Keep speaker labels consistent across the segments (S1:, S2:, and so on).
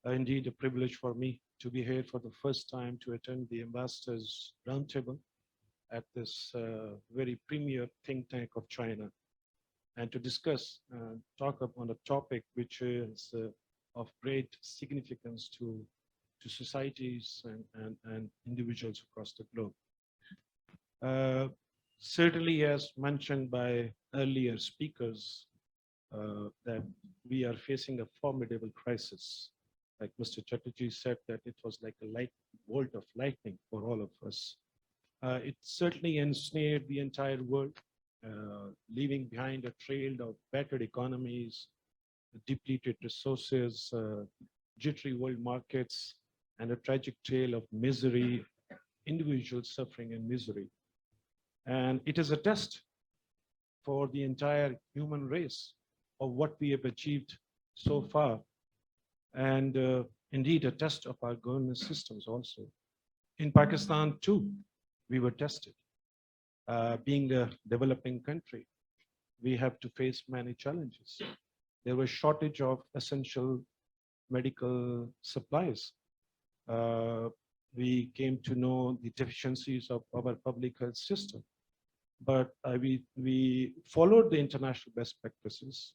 S1: Indeed a privilege for me to be here for the first time to attend the Ambassadors Roundtable at this very premier think tank of China, and to discuss, talk upon a topic which is of great significance to societies and individuals across the globe. Uh, Certainly, as mentioned by earlier speakers, that we are facing a formidable crisis. Like Mr. Chatterjee said, that it was like a bolt of lightning for all of us. It certainly ensnared the entire world, leaving behind a trail of battered economies, depleted resources, jittery world markets, and a tragic tale of misery, individual suffering and misery. And it is a test for the entire human race of what we have achieved so far, and indeed a test of our governance systems also. In Pakistan too, we were tested. Being a developing country, we have to face many challenges. There was shortage of essential medical supplies. We came to know the deficiencies of our public health system. But we followed the international best practices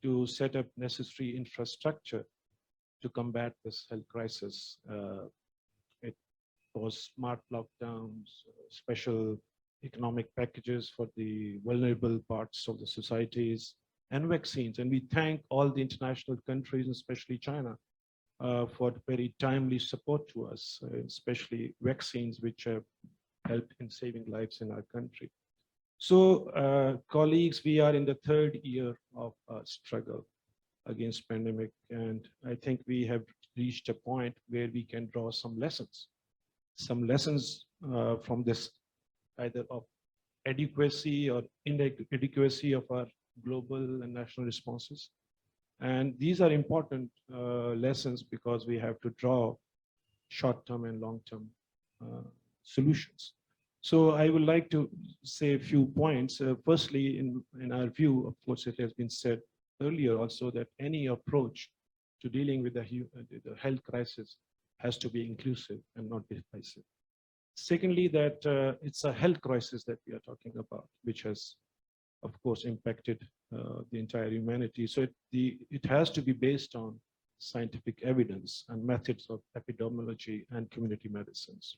S1: to set up necessary infrastructure to combat this health crisis. It was smart lockdowns, special economic packages for the vulnerable parts of the societies, and vaccines. And we thank all the international countries, especially China, for very timely support to us, especially vaccines, which have helped in saving lives in our country. So, colleagues, we are in the third year of struggle against pandemic, and I think we have reached a point where we can draw some lessons from this, either of adequacy or inadequacy of our global and national responses. And these are important lessons because we have to draw short-term and long-term solutions. So I would like to say a few points. Firstly, in our view, of course, it has been said earlier also that any approach to dealing with the health crisis has to be inclusive and not divisive. Secondly, that it's a health crisis that we are talking about, which has, of course, impacted the entire humanity. So it has to be based on scientific evidence and methods of epidemiology and community medicines.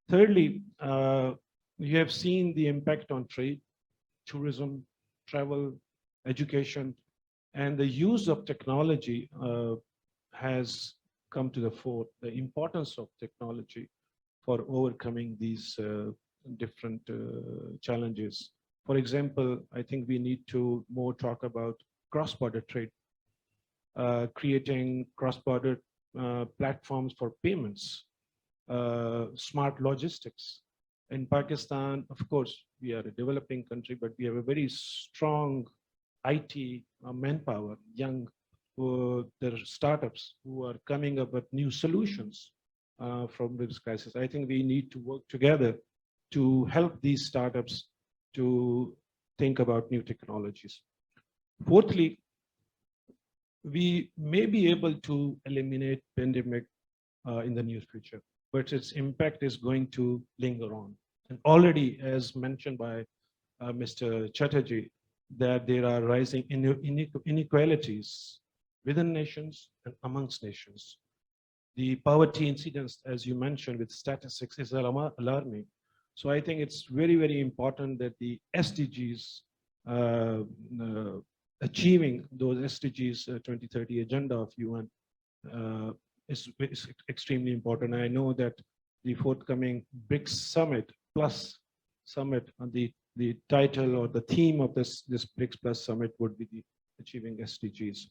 S1: Thirdly, you have seen the impact on trade, tourism, travel, education, and the use of technology has come to the fore, the importance of technology for overcoming these different challenges. For example, I think we need to more talk about cross-border trade, creating cross-border platforms for payments, smart logistics. In Pakistan, of course, we are a developing country, but we have a very strong IT manpower, young, there are startups who are coming up with new solutions from this crisis. I think we need to work together to help these startups to think about new technologies. Fourthly, we may be able to eliminate pandemic in the near future, but its impact is going to linger on. And already, as mentioned by Mr. Chatterjee, that there are rising inequalities within nations and amongst nations. The poverty incidence, as you mentioned, with statistics is alarming. So I think it's very, very important that the SDGs, achieving those SDGs 2030 agenda of UN is extremely important. I know that the forthcoming BRICS Summit Plus Summit, the title or the theme of this BRICS Plus Summit would be the achieving SDGs.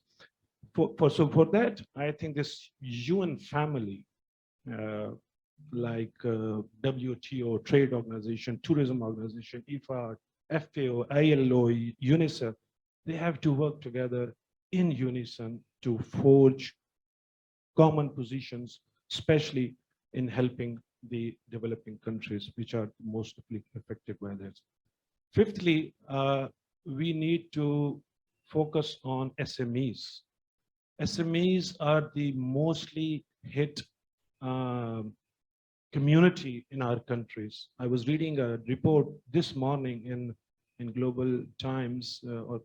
S1: So for that, I think this UN family, like WTO, Trade Organization, Tourism Organization, IFAD, FAO, ILO, UNICEF, they have to work together in unison to forge common positions, especially in helping the developing countries, which are mostly affected by this. Fifthly, we need to focus on SMEs. SMEs are the mostly hit um, community in our countries. I was reading a report this morning in Global Times or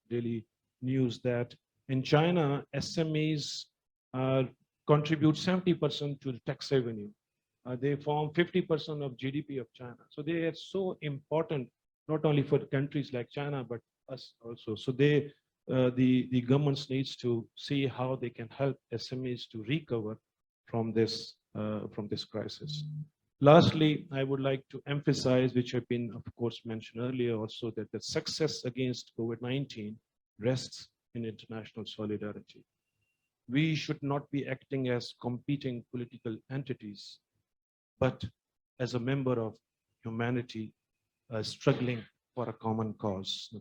S1: Daily News that in China, SMEs uh, contribute 70% to the tax revenue. They form 50% of GDP of China. So they are so important, not only for countries like China, but us also. So the governments needs to see how they can help SMEs to recover from this crisis. Lastly, I would like to emphasize, which have been, of course, mentioned earlier also, that the success against COVID-19 rests in international solidarity. We should not be acting as competing political entities, but as a member of humanity struggling for a common cause.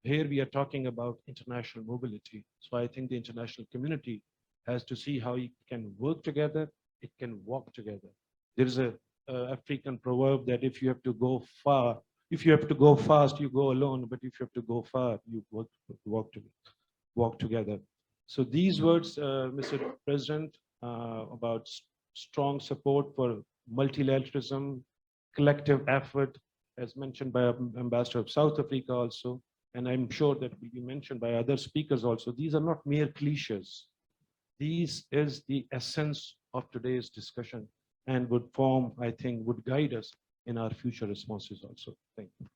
S1: Here we are talking about international mobility. So I think the international community has to see how it can work together, it can walk together. There is a African proverb that if you have to go far, if you have to go fast, you go alone, but if you have to go far, you walk together. So these words, Mr. President, about strong support for multilateralism, collective effort, as mentioned by Ambassador of South Africa also, and I'm sure that will be mentioned by other speakers also. These are not mere cliches. These is the essence of today's discussion and would form, I think, would guide us in our future responses also. Thank you.